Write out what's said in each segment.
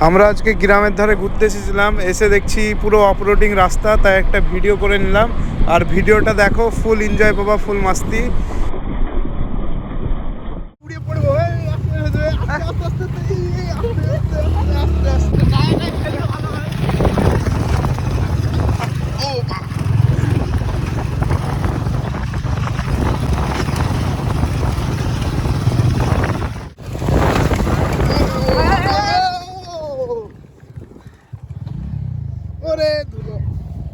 আমরা আজকে গ্রামের ধারে ঘুরতে এসেছিলাম, এসে দেখছি পুরো অফরোডিং রাস্তা, তাই একটা ভিডিও করে নিলাম। আর ভিডিওটা দেখো, ফুল এনজয় পাবা, ফুল মাস্তি।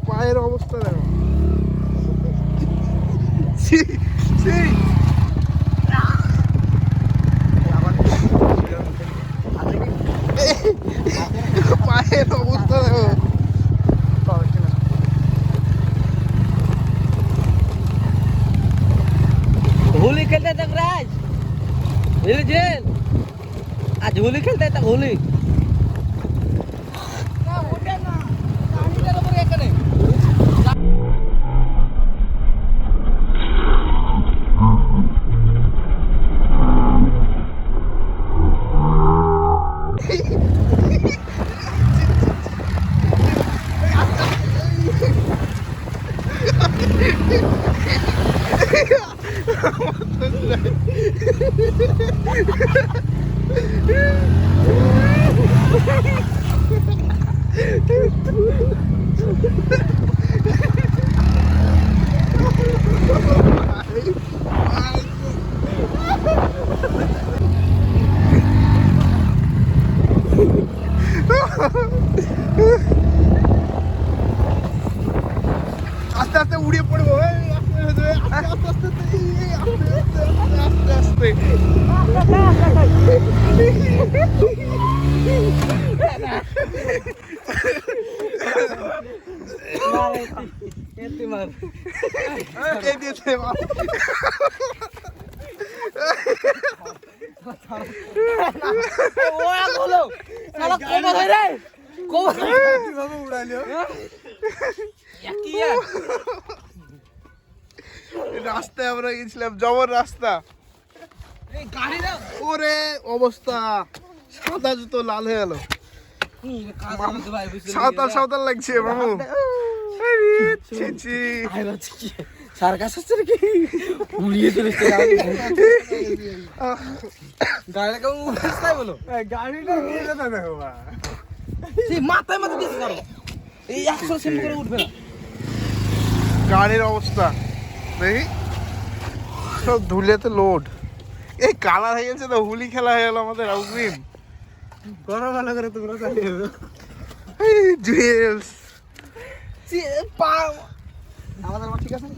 পায়ের অবস্থা দেখো, পায়ের অবস্থা দেখো। होली खेलते तक राज जेल आज होली खेलते तक होली আস্তে আস্তে উড়িয়ে পড়বো, আস্তে আস্তে আস্তে আস্তে। রাস্তায় আমরা গেছিলাম, জবর রাস্তা। ওরে অবস্থা, সাদা জুতো লাল হয়ে গেল, সাঁওতাল সাঁওতাল লাগছে মামু। সার্কাস হচ্ছে নাকি উড়িয়ে চলেছে গাড়িটা কেমন উঠেছে তাই বলো, গাড়িটা নিয়ে যেতে দেখো, মাথায় মাথায় দিচ্ছে কারো এই 100 সেম করে উঠবে না গাড়ির অবস্থা দেখি, সব ধুলেতে লোড। এই কালার হয়ে গেছে তো, হোলি খেলা হয়ে গেল আমাদের অগ্রিম। করো ভালো করে তোমরা চালিয়ে দাও জুয়েলস পা আমাদের ঠিক আছে